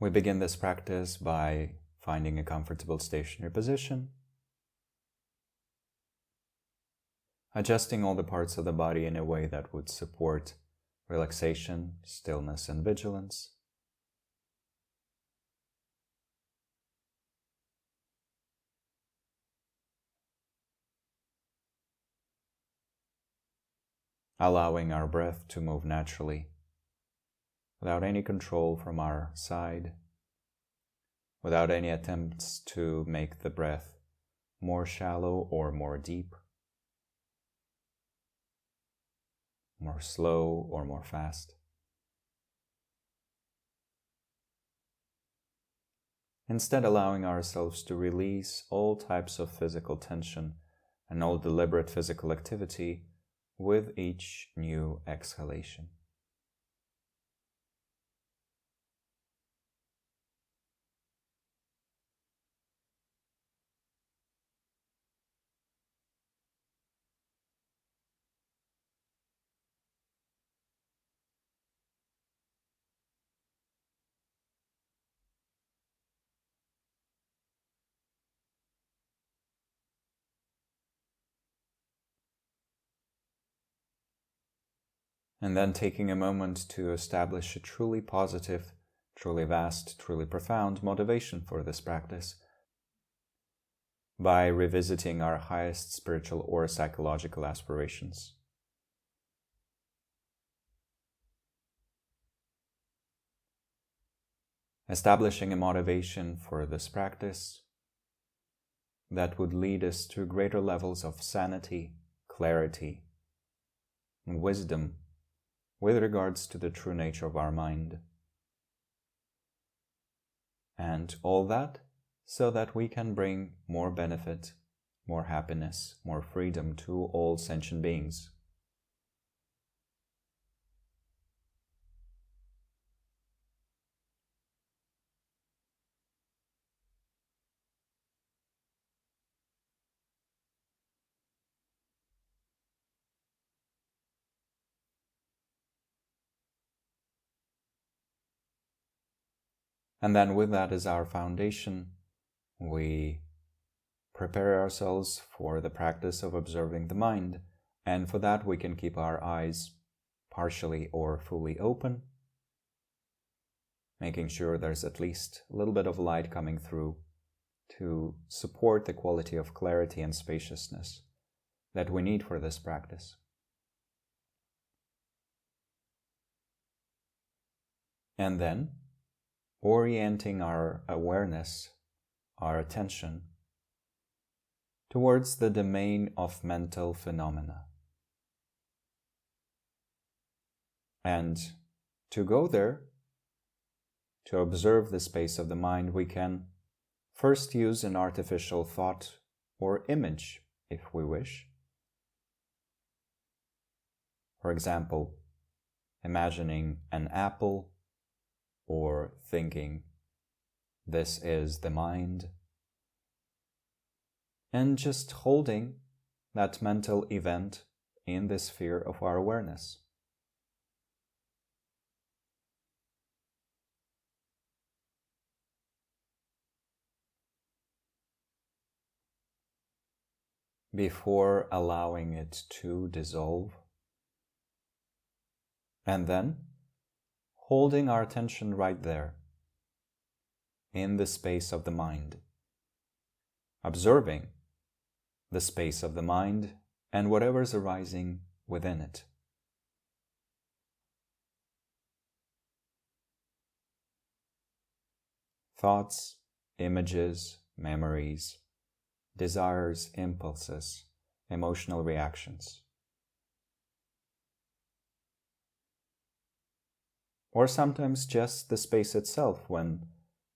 We begin this practice by finding a comfortable stationary position, adjusting all the parts of the body in a way that would support relaxation, stillness, and vigilance. Allowing our breath to move naturally, without any control from our side, without any attempts to make the breath more shallow or more deep, more slow or more fast. Instead, allowing ourselves to release all types of physical tension and all deliberate physical activity with each new exhalation. And then taking a moment to establish a truly positive, truly vast, truly profound motivation for this practice by revisiting our highest spiritual or psychological aspirations. Establishing a motivation for this practice that would lead us to greater levels of sanity, clarity, and wisdom with regards to the true nature of our mind. And all that so that we can bring more benefit, more happiness, more freedom to all sentient beings. And then with that as our foundation, we prepare ourselves for the practice of observing the mind. And for that, we can keep our eyes partially or fully open, making sure there's at least a little bit of light coming through to support the quality of clarity and spaciousness that we need for this practice. And then, orienting our awareness, our attention, towards the domain of mental phenomena. And to go there, to observe the space of the mind, we can first use an artificial thought or image, if we wish. For example, imagining an apple, or thinking, this is the mind, and just holding that mental event in the sphere of our awareness. Before allowing it to dissolve, and then holding our attention right there, in the space of the mind, observing the space of the mind and whatever's arising within it. Thoughts, images, memories, desires, impulses, emotional reactions. Or sometimes just the space itself when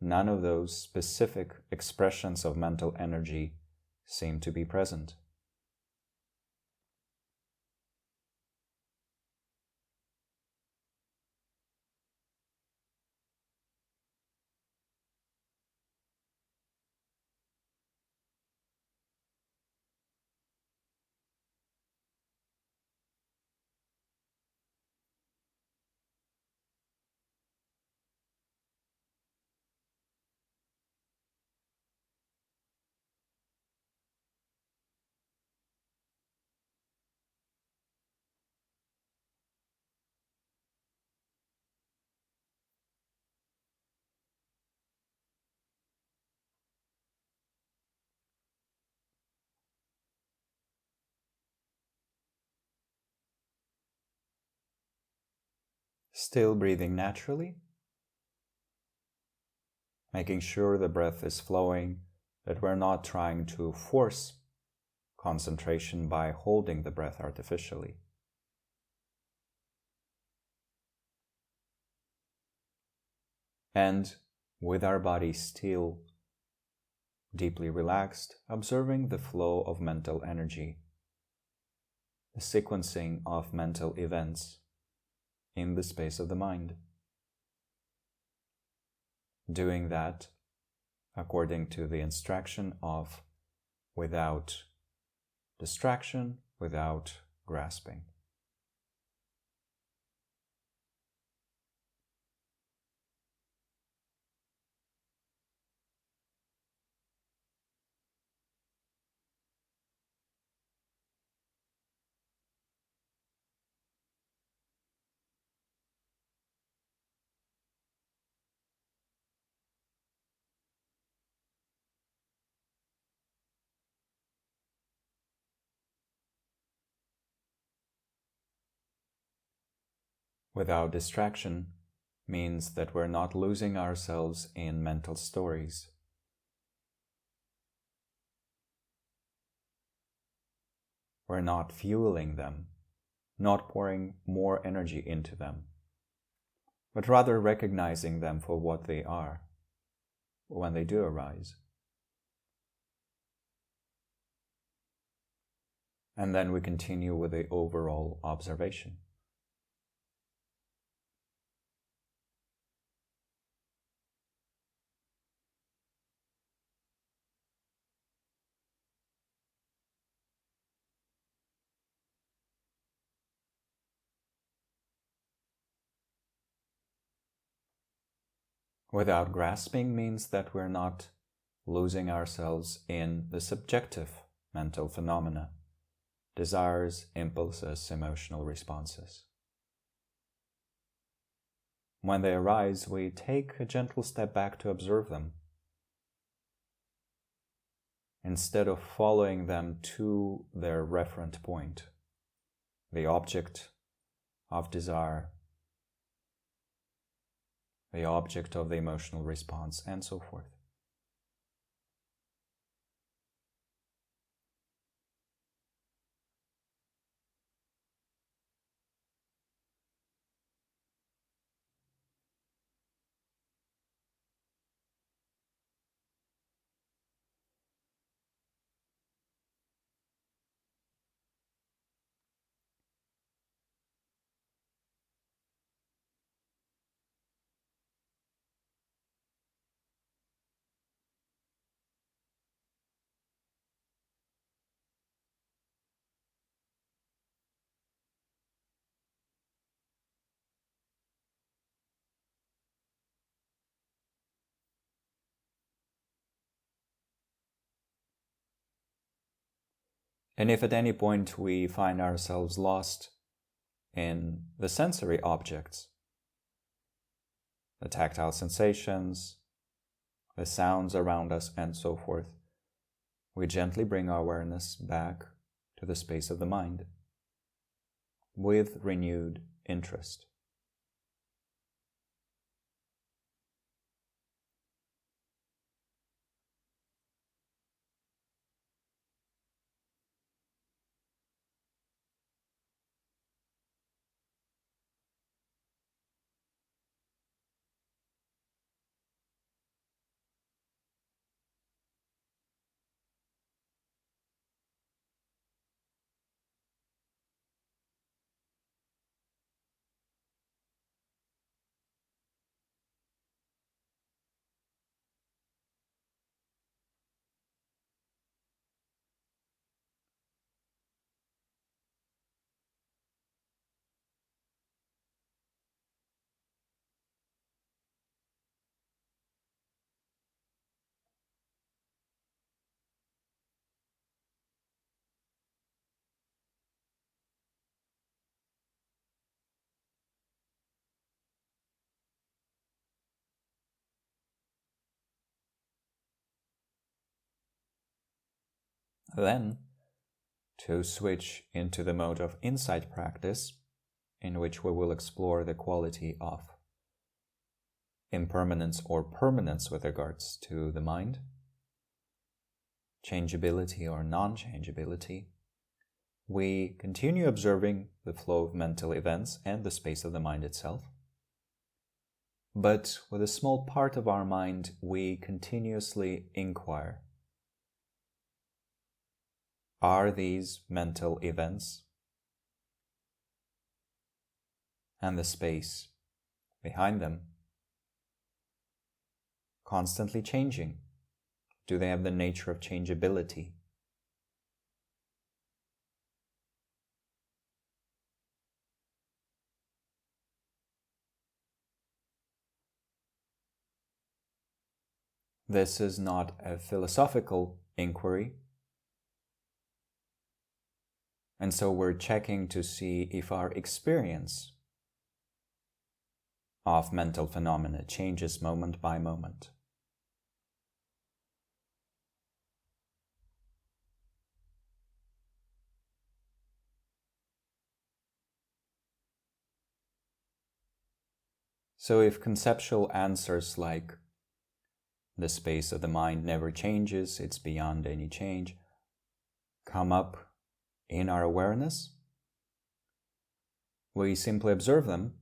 none of those specific expressions of mental energy seem to be present. Still breathing naturally, making sure the breath is flowing, that we're not trying to force concentration by holding the breath artificially. And with our body still deeply relaxed, observing the flow of mental energy, the sequencing of mental events in the space of the mind. Doing that according to the instruction of without distraction, without grasping. Without distraction means that we're not losing ourselves in mental stories. We're not fueling them, not pouring more energy into them, but rather recognizing them for what they are when they do arise. And then we continue with the overall observation. Without grasping means that we're not losing ourselves in the subjective mental phenomena, desires, impulses, emotional responses. When they arise, we take a gentle step back to observe them, instead of following them to their referent point, the object of desire, the object of the emotional response, and so forth. And if at any point we find ourselves lost in the sensory objects, the tactile sensations, the sounds around us, and so forth, we gently bring our awareness back to the space of the mind with renewed interest. Then, to switch into the mode of insight practice, in which we will explore the quality of impermanence or permanence with regards to the mind, changeability or non-changeability, we continue observing the flow of mental events and the space of the mind itself. But with a small part of our mind, we continuously inquire. Are these mental events and the space behind them constantly changing? Do they have the nature of changeability? This is not a philosophical inquiry, and so we're checking to see if our experience of mental phenomena changes moment by moment. So if conceptual answers like the space of the mind never changes, it's beyond any change, come up in our awareness, we simply observe them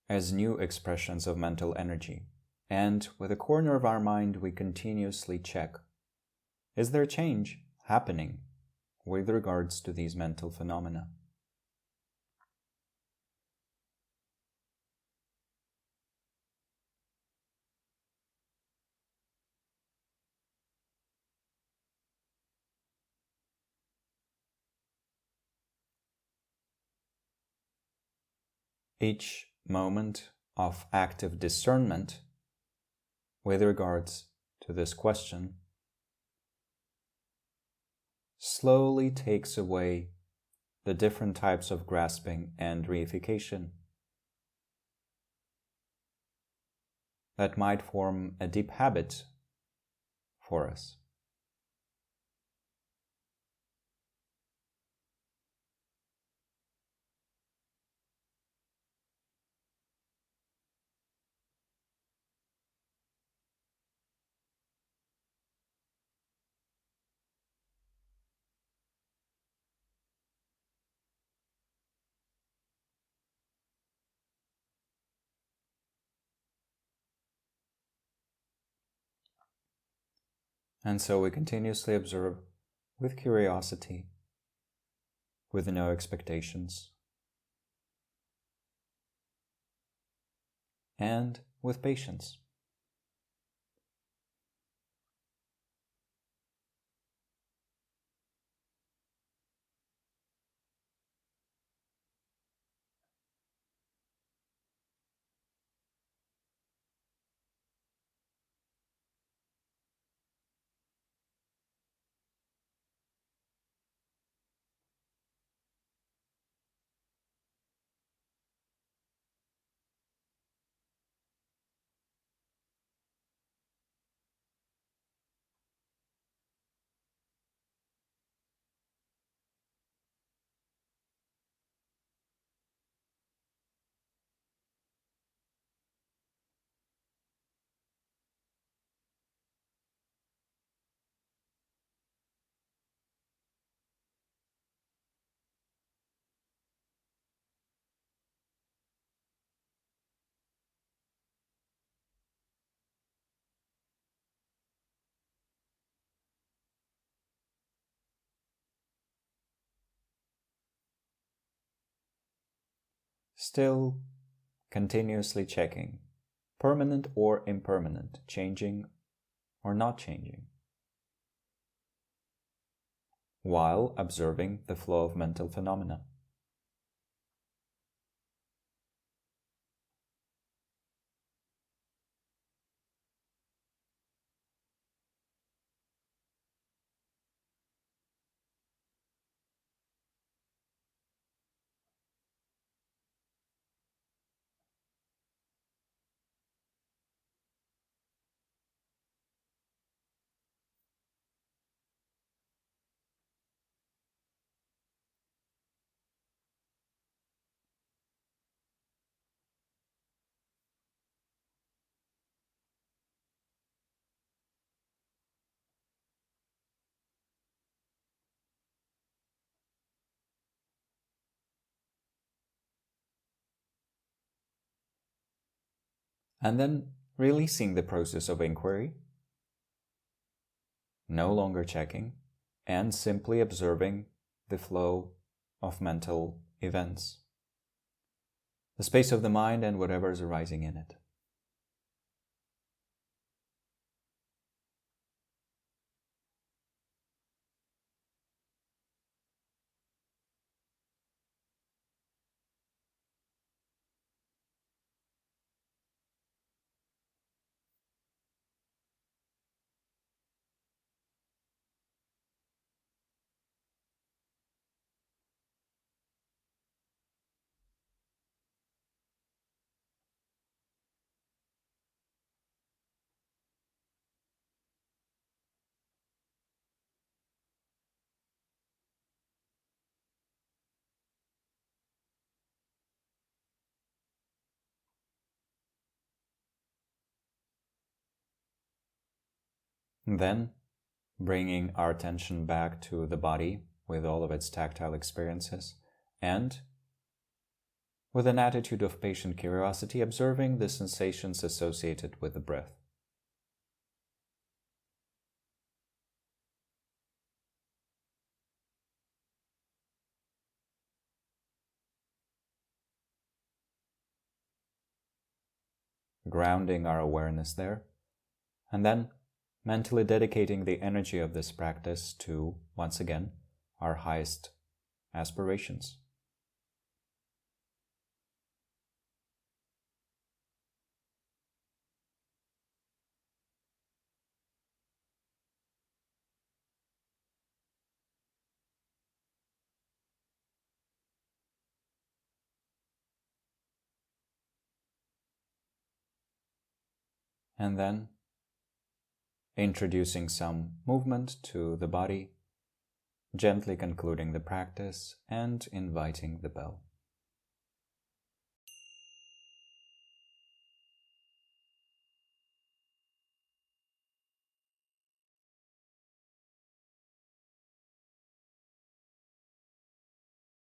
as new expressions of mental energy. And with a corner of our mind, we continuously check, is there change happening with regards to these mental phenomena? Each moment of active discernment with regards to this question slowly takes away the different types of grasping and reification that might form a deep habit for us. And so we continuously observe with curiosity, with no expectations, and with patience. Still continuously checking, permanent or impermanent, changing or not changing, while observing the flow of mental phenomena. And then releasing the process of inquiry, no longer checking, and simply observing the flow of mental events, the space of the mind and whatever is arising in it. Then, bringing our attention back to the body with all of its tactile experiences, and with an attitude of patient curiosity, observing the sensations associated with the breath. Grounding our awareness there, and then mentally dedicating the energy of this practice to, once again, our highest aspirations. And then introducing some movement to the body, gently concluding the practice and inviting the bell.